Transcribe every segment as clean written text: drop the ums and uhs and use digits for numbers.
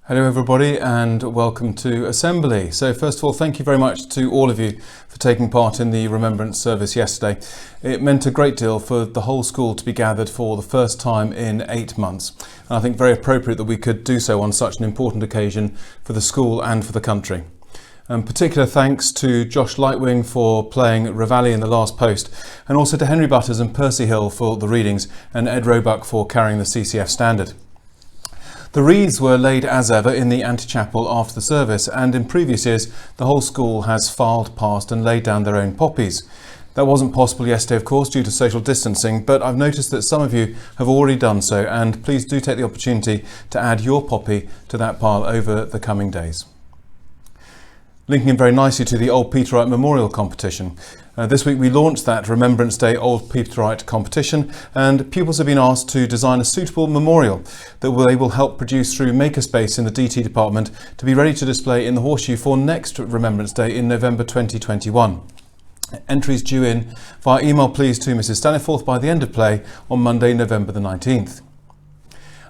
Hello everybody and welcome to Assembly. So first of all, thank you very much to all of you for taking part in the Remembrance service yesterday. It meant a great deal for the whole school to be gathered for the first time in 8 months. And I think very appropriate that we could do so on such an important occasion for the school and for the country. Particular thanks to Josh Lightwing for playing Ravalli in the last post, and also to Henry Butters and Percy Hill for the readings, and Ed Roebuck for carrying the CCF standard. The wreaths were laid as ever in the antechapel after the service, and in previous years the whole school has filed past and laid down their own poppies. That wasn't possible yesterday, of course, due to social distancing, but I've noticed that some of you have already done so, and please do take the opportunity to add your poppy to that pile over the coming days. Linking in very nicely to the Old Peterite Memorial Competition. This week we launched that Remembrance Day Old Peterite competition, and pupils have been asked to design a suitable memorial that they will help produce through Makerspace in the DT department to be ready to display in the Horseshoe for next Remembrance Day in November 2021. Entries due in via email please to Mrs Staniforth by the end of play on Monday, November the 19th.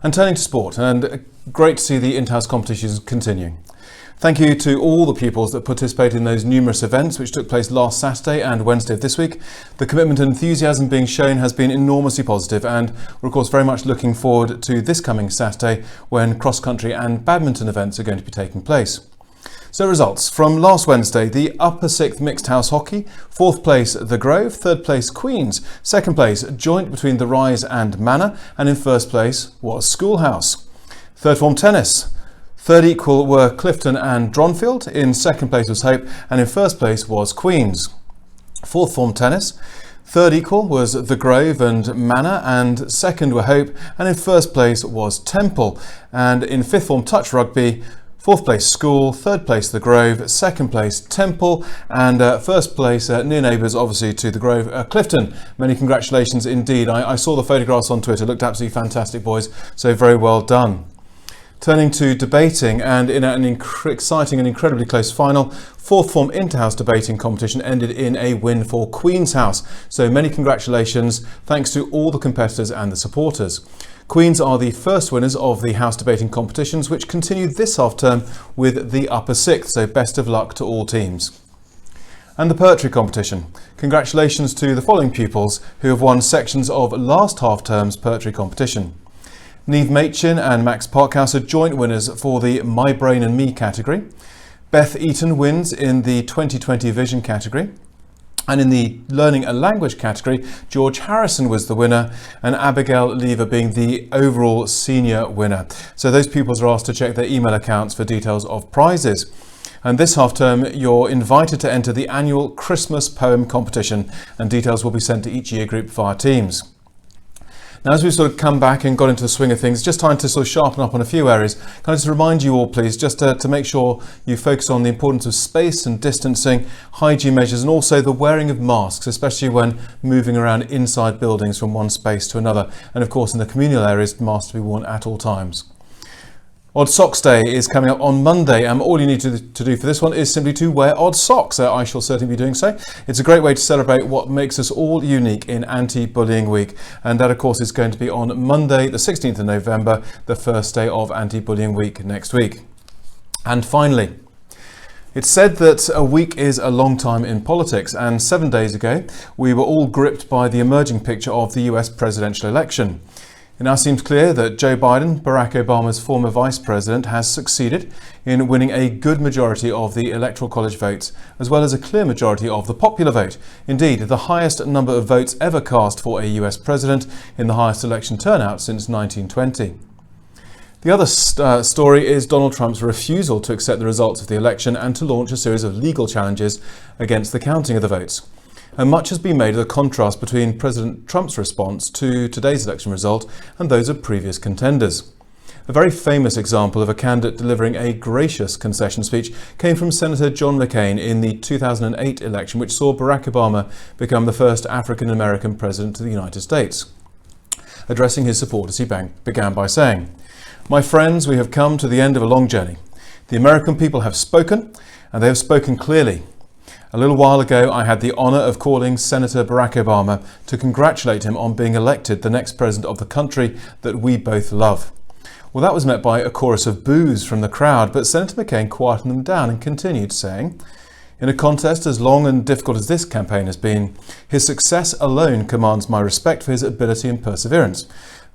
And turning to sport, and great to see the inter-house competitions continuing. Thank you to all the pupils that participated in those numerous events which took place last Saturday and Wednesday of this week. The commitment and enthusiasm being shown has been enormously positive, and we're of course very much looking forward to this coming Saturday when cross-country and badminton events are going to be taking place. So results from last Wednesday: the upper 6th mixed house hockey, 4th place the Grove, 3rd place Queen's, 2nd place joint between the Rise and Manor, and in 1st place was Schoolhouse. 3rd form tennis. 3rd equal were Clifton and Dronfield, in 2nd place was Hope, and in 1st place was Queen's. 4th form tennis, 3rd equal was The Grove and Manor, and 2nd were Hope, and in 1st place was Temple. And in 5th form touch rugby, 4th place School, 3rd place The Grove, 2nd place Temple, and 1st place near neighbours obviously to The Grove, Clifton. Many congratulations indeed. I saw the photographs on Twitter, looked absolutely fantastic, boys, so very well done. Turning to debating, and in an exciting and incredibly close final, 4th form inter-house debating competition ended in a win for Queen's House. So many congratulations, thanks to all the competitors and the supporters. Queen's are the first winners of the house debating competitions, which continue this half term with the upper 6th, so best of luck to all teams. And the poetry competition. Congratulations to the following pupils who have won sections of last half term's poetry competition. Neve Machin and Max Parkhouse are joint winners for the My Brain and Me category. Beth Eaton wins in the 2020 Vision category. And in the Learning a Language category, George Harrison was the winner, and Abigail Lever being the overall senior winner. So those pupils are asked to check their email accounts for details of prizes. And this half term, you're invited to enter the annual Christmas poem competition, and details will be sent to each year group via Teams. Now, as we've sort of come back and got into the swing of things, just time to sort of sharpen up on a few areas. Can I just remind you all, please, just to make sure you focus on the importance of space and distancing, hygiene measures, and also the wearing of masks, especially when moving around inside buildings from one space to another. And of course, in the communal areas, masks to be worn at all times. Odd Socks Day is coming up on Monday, and all you need to do for this one is simply to wear odd socks. I shall certainly be doing so. It's a great way to celebrate what makes us all unique in Anti-Bullying Week, and that of course is going to be on Monday the 16th of November, the first day of Anti-Bullying Week next week. And finally, it's said that a week is a long time in politics, and 7 days ago we were all gripped by the emerging picture of the US presidential election. It now seems clear that Joe Biden, Barack Obama's former vice president, has succeeded in winning a good majority of the Electoral College votes, as well as a clear majority of the popular vote. Indeed, the highest number of votes ever cast for a US president in the highest election turnout since 1920. The other story is Donald Trump's refusal to accept the results of the election and to launch a series of legal challenges against the counting of the votes. And much has been made of the contrast between President Trump's response to today's election result and those of previous contenders. A very famous example of a candidate delivering a gracious concession speech came from Senator John McCain in the 2008 election, which saw Barack Obama become the first African-American president of the United States. Addressing his supporters, he began by saying, "My friends, we have come to the end of a long journey. The American people have spoken, and they have spoken clearly. A little while ago, I had the honour of calling Senator Barack Obama to congratulate him on being elected the next president of the country that we both love. Well, that was met by a chorus of boos from the crowd, but Senator McCain quietened them down and continued, saying, "In a contest as long and difficult as this campaign has been, his success alone commands my respect for his ability and perseverance,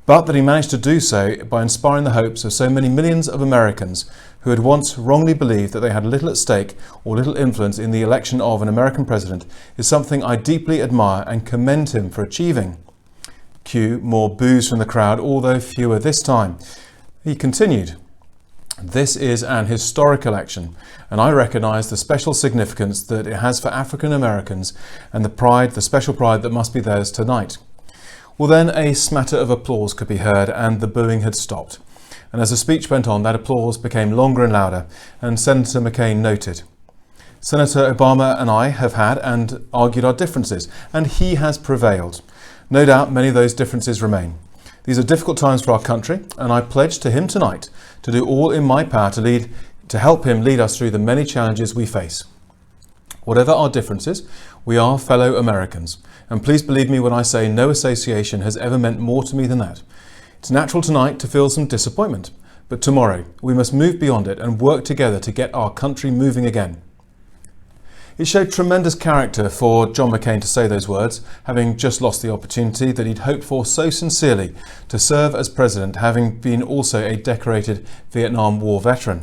but that he managed to do so by inspiring the hopes of so many millions of Americans who had once wrongly believed that they had little at stake or little influence in the election of an American president is something I deeply admire and commend him for achieving." Cue more boos from the crowd, although fewer this time. He continued, "This is an historic election, and I recognise the special significance that it has for African Americans and the special pride that must be theirs tonight." Well, then a smatter of applause could be heard, and the booing had stopped. And as the speech went on, that applause became longer and louder, and Senator McCain noted, "Senator Obama and I have had and argued our differences, and he has prevailed. No doubt many of those differences remain. These are difficult times for our country, and I pledge to him tonight to do all in my power to help him lead us through the many challenges we face. Whatever our differences, we are fellow Americans, and please believe me when I say no association has ever meant more to me than that. It's natural tonight to feel some disappointment, but tomorrow we must move beyond it and work together to get our country moving again." It showed tremendous character for John McCain to say those words, having just lost the opportunity that he'd hoped for so sincerely to serve as president, having been also a decorated Vietnam War veteran.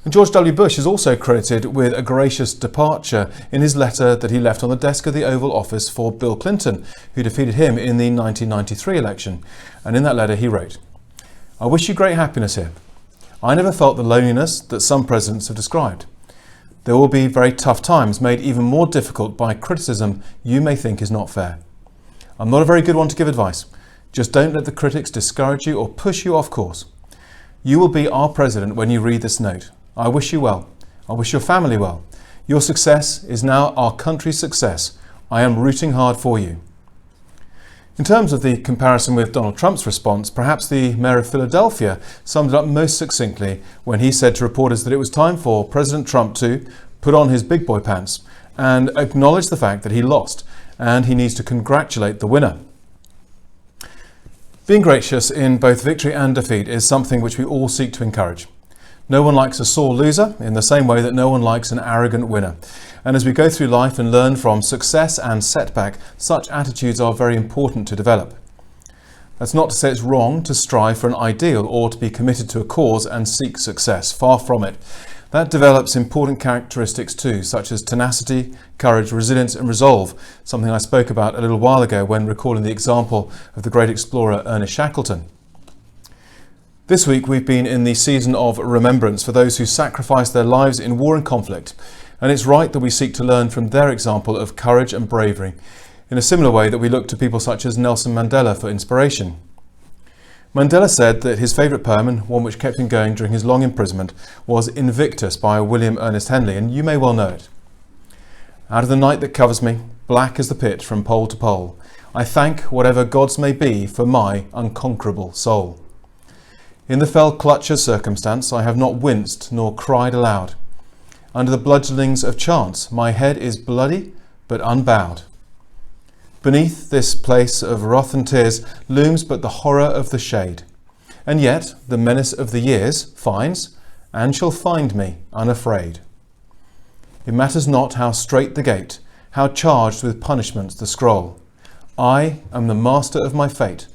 And George W. Bush is also credited with a gracious departure in his letter that he left on the desk of the Oval Office for Bill Clinton, who defeated him in the 1993 election. And in that letter he wrote, "I wish you great happiness here. I never felt the loneliness that some presidents have described. There will be very tough times made even more difficult by criticism you may think is not fair. I'm not a very good one to give advice. Just don't let the critics discourage you or push you off course. You will be our president when you read this note. I wish you well. I wish your family well. Your success is now our country's success. I am rooting hard for you." In terms of the comparison with Donald Trump's response, perhaps the mayor of Philadelphia summed it up most succinctly when he said to reporters that it was time for President Trump to put on his big boy pants and acknowledge the fact that he lost, and he needs to congratulate the winner. Being gracious in both victory and defeat is something which we all seek to encourage. No one likes a sore loser in the same way that no one likes an arrogant winner. And as we go through life and learn from success and setback, such attitudes are very important to develop. That's not to say it's wrong to strive for an ideal or to be committed to a cause and seek success. Far from it. That develops important characteristics too, such as tenacity, courage, resilience and resolve, something I spoke about a little while ago when recalling the example of the great explorer Ernest Shackleton. This week we've been in the season of remembrance for those who sacrificed their lives in war and conflict, and it's right that we seek to learn from their example of courage and bravery, in a similar way that we look to people such as Nelson Mandela for inspiration. Mandela said that his favourite poem, and one which kept him going during his long imprisonment, was Invictus by William Ernest Henley, and you may well know it. "Out of the night that covers me, black as the pit from pole to pole, I thank whatever gods may be for my unconquerable soul. In the fell clutch of circumstance, I have not winced nor cried aloud. Under the bludgeonings of chance, my head is bloody but unbowed. Beneath this place of wrath and tears looms but the horror of the shade, and yet the menace of the years finds and shall find me unafraid. It matters not how strait the gate, how charged with punishments the scroll. I am the master of my fate.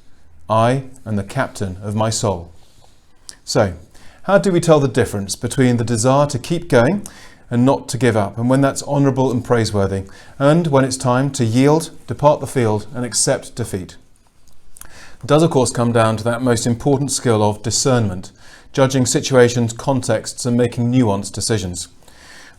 I am the captain of my soul." So, how do we tell the difference between the desire to keep going and not to give up, and when that's honourable and praiseworthy, and when it's time to yield, depart the field and accept defeat? It does of course come down to that most important skill of discernment, judging situations, contexts and making nuanced decisions.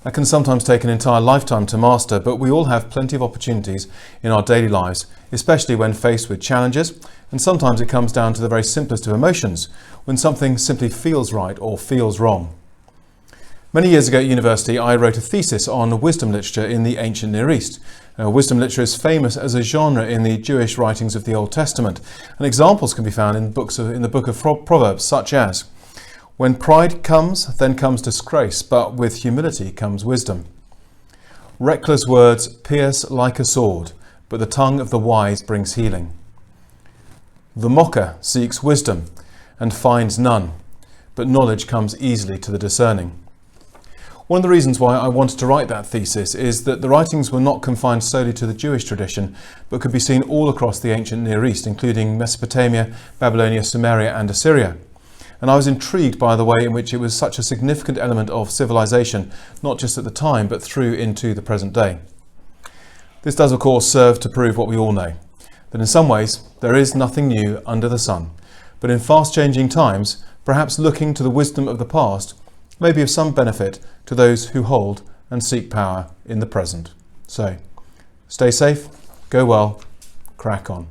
That can sometimes take an entire lifetime to master, but we all have plenty of opportunities in our daily lives, especially when faced with challenges, and sometimes it comes down to the very simplest of emotions, when something simply feels right or feels wrong. Many years ago at university, I wrote a thesis on wisdom literature in the ancient Near East. Wisdom literature is famous as a genre in the Jewish writings of the Old Testament, and examples can be found in the book of Proverbs, such as, "When pride comes, then comes disgrace, but with humility comes wisdom. Reckless words pierce like a sword, but the tongue of the wise brings healing. The mocker seeks wisdom, and finds none, but knowledge comes easily to the discerning. One of the reasons why I wanted to write that thesis is that the writings were not confined solely to the Jewish tradition, but could be seen all across the ancient Near East, including Mesopotamia, Babylonia, Sumeria and Assyria. And I was intrigued by the way in which it was such a significant element of civilization, not just at the time, but through into the present day. This does, of course, serve to prove what we all know, that in some ways there is nothing new under the sun. But in fast-changing times, perhaps looking to the wisdom of the past may be of some benefit to those who hold and seek power in the present. So, stay safe, go well, crack on.